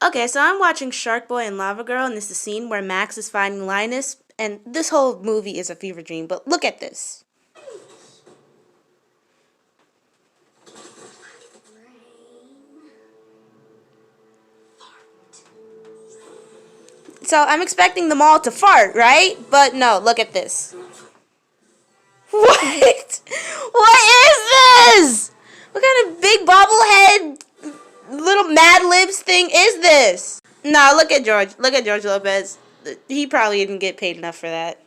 Okay, so I'm watching Sharkboy and Lavagirl, and this is a scene where Max is finding Linus, and this whole movie is a fever dream, but look at this. So I'm expecting them all to fart, right? But no, look at this. What? What is this? What kind of big bobblehead little Mad Libs thing is this? Nah, look at George. Look at George Lopez. He probably didn't get paid enough for that.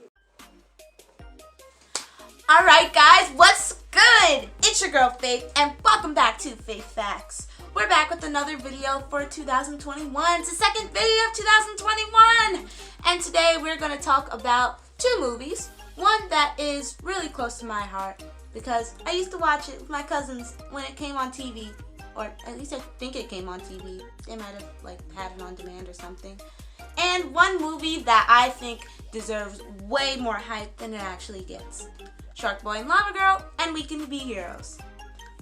Alright guys, what's good? It's your girl Faith and welcome back to Faith Facts. We're back with another video for 2021. It's the second video of 2021. And today we're going to talk about two movies. One that is really close to my heart because I used to watch it with my cousins when it came on TV. Or at least I think it came on TV. They might have had it on demand or something. And one movie that I think deserves way more hype than it actually gets. Sharkboy and Lavagirl and We Can Be Heroes.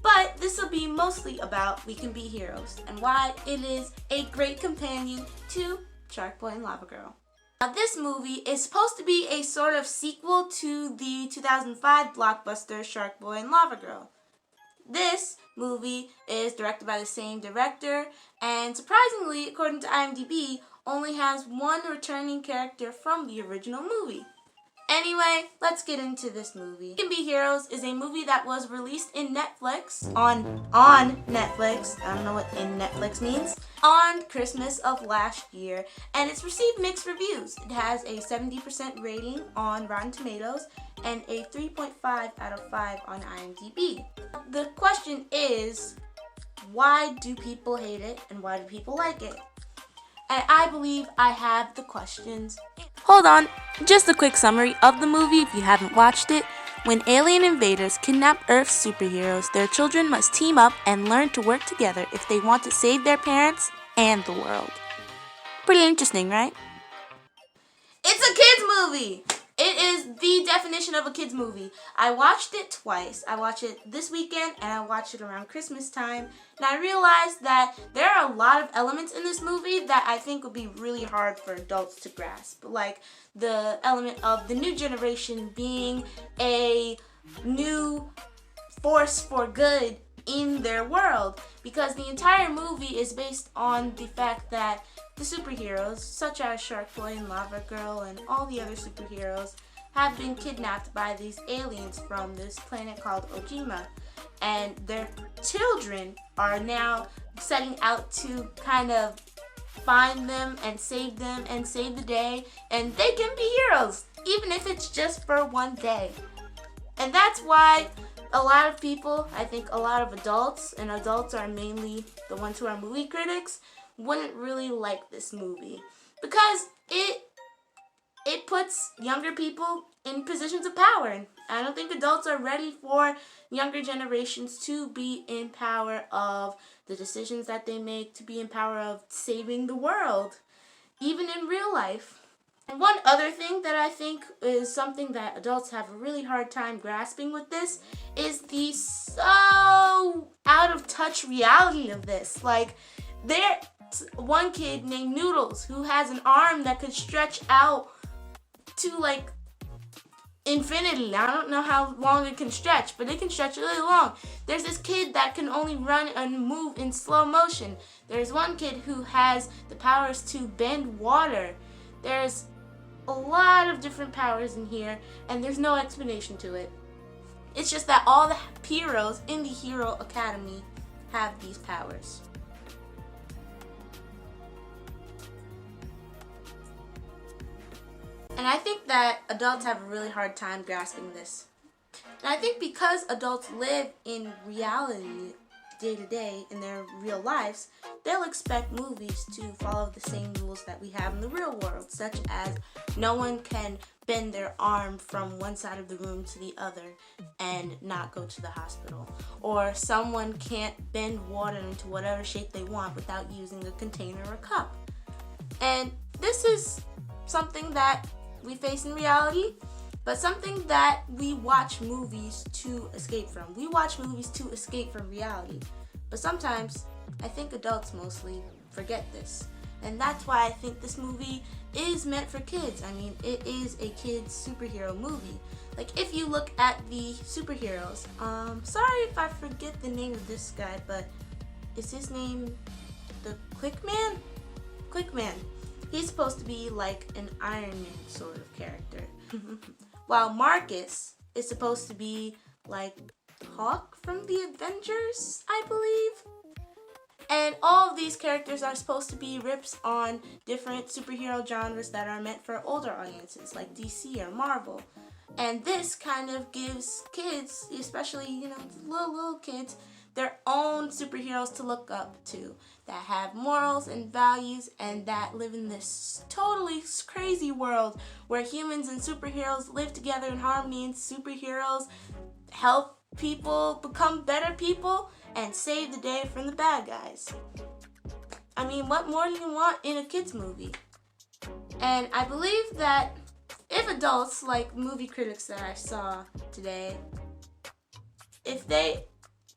But this will be mostly about We Can Be Heroes and why it is a great companion to Sharkboy and Lavagirl. Now this movie is supposed to be a sort of sequel to the 2005 blockbuster Sharkboy and Lavagirl. This movie is directed by the same director and surprisingly, according to IMDb, only has one returning character from the original movie. Anyway, let's get into this movie. We Can Be Heroes is a movie that was released in Netflix, on Netflix, I don't know what in Netflix means, on Christmas of last year, and it's received mixed reviews. It has a 70% rating on Rotten Tomatoes and a 3.5 out of 5 on IMDb. The question is, why do people hate it and why do people like it? And I believe I have the questions. Hold on, just a quick summary of the movie if you haven't watched it. When alien invaders kidnap Earth's superheroes, their children must team up and learn to work together if they want to save their parents and the world. Pretty interesting, right? It's a kids movie! It is the definition of a kids movie. I watched it twice. I watched it this weekend and I watched it around Christmas time. And I realized that there are a lot of elements in this movie that I think would be really hard for adults to grasp. Like the element of the new generation being a new force for good in their world. Because the entire movie is based on the fact that the superheroes, such as Sharkboy and Lavagirl and all the other superheroes, have been kidnapped by these aliens from this planet called Ojima. And their children are now setting out to kind of find them and save the day. And they can be heroes, even if it's just for one day. And that's why a lot of people, I think a lot of adults, and adults are mainly the ones who are movie critics, wouldn't really like this movie because it puts younger people in positions of power, and I don't think adults are ready for younger generations to be in power of the decisions that they make, to be in power of saving the world, even in real life. And one other thing that I think is something that adults have a really hard time grasping with this is the so out of touch reality of this. Like, there's one kid named Noodles who has an arm that could stretch out to infinity. I don't know how long it can stretch, but it can stretch really long. There's this kid that can only run and move in slow motion. There's one kid who has the powers to bend water. There's a lot of different powers in here, and there's no explanation to it. It's just that all the heroes in the Hero Academy have these powers. And I think that adults have a really hard time grasping this. And I think because adults live in reality day to day in their real lives, they'll expect movies to follow the same rules that we have in the real world, such as no one can bend their arm from one side of the room to the other and not go to the hospital. Or someone can't bend water into whatever shape they want without using a container or cup. And this is something that we face in reality, but something that we watch movies to escape from. We watch movies to escape from reality, but sometimes I think adults mostly forget this. And that's why I think this movie is meant for kids. I mean, it is a kids superhero movie. Like, if you look at the superheroes, sorry if I forget the name of this guy, but is his name the Quickman? Quickman. He's supposed to be like an Iron Man sort of character. While Marcus is supposed to be like Hawk from the Avengers, I believe. And all of these characters are supposed to be rips on different superhero genres that are meant for older audiences, like DC or Marvel. And this kind of gives kids, especially, you know, little kids, their own superheroes to look up to, that have morals and values and that live in this totally crazy world where humans and superheroes live together in harmony, and superheroes help people become better people and save the day from the bad guys. I mean, what more do you want in a kids movie? And I believe that if adults, like movie critics that I saw today, if they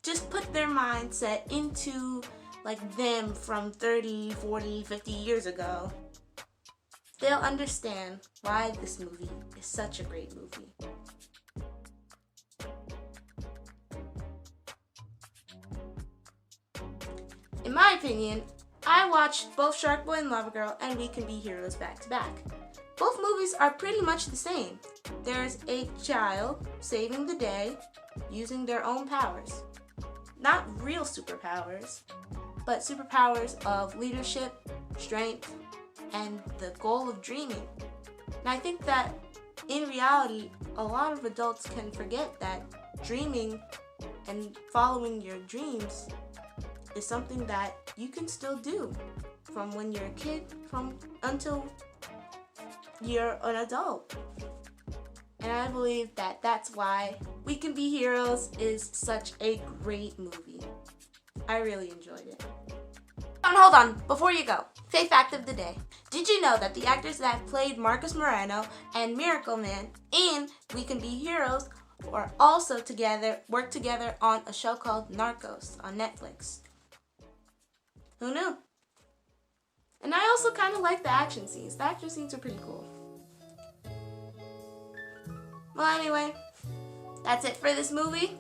just put their mindset into like them from 30, 40, 50 years ago, they'll understand why this movie is such a great movie. In my opinion, I watched both Sharkboy and Lavagirl and We Can Be Heroes back to back. Both movies are pretty much the same. There's a child saving the day using their own powers. Not real superpowers, but superpowers of leadership, strength, and the goal of dreaming. And I think that in reality, a lot of adults can forget that dreaming and following your dreams is something that you can still do from when you're a kid until you're an adult. And I believe that that's why We Can Be Heroes is such a great movie. I really enjoyed it. Hold on, before you go, fake fact of the day. Did you know that the actors that played Marcus Moreno and Miracle Man in We Can Be Heroes are also work together on a show called Narcos on Netflix? Who knew? And I also kind of like the action scenes. The action scenes are pretty cool. Well, anyway, that's it for this movie.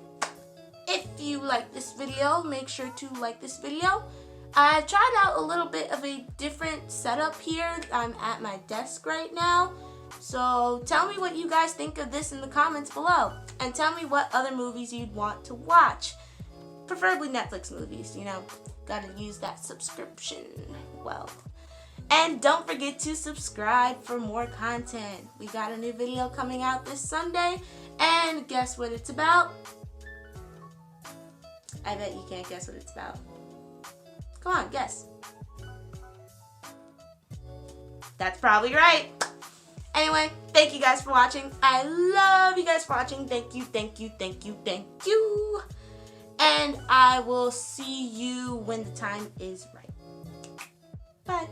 If you like this video, make sure to like this video. I tried out a little bit of a different setup here. I'm at my desk right now. So tell me what you guys think of this in the comments below. And tell me what other movies you'd want to watch. Preferably Netflix movies, you know. Gotta use that subscription well. And don't forget to subscribe for more content. We got a new video coming out this Sunday. And guess what it's about? I bet you can't guess what it's about. Come on, guess. That's probably right. Anyway, thank you guys for watching. I love you guys for watching. Thank you, thank you, thank you, thank you. And I will see you when the time is right. Bye.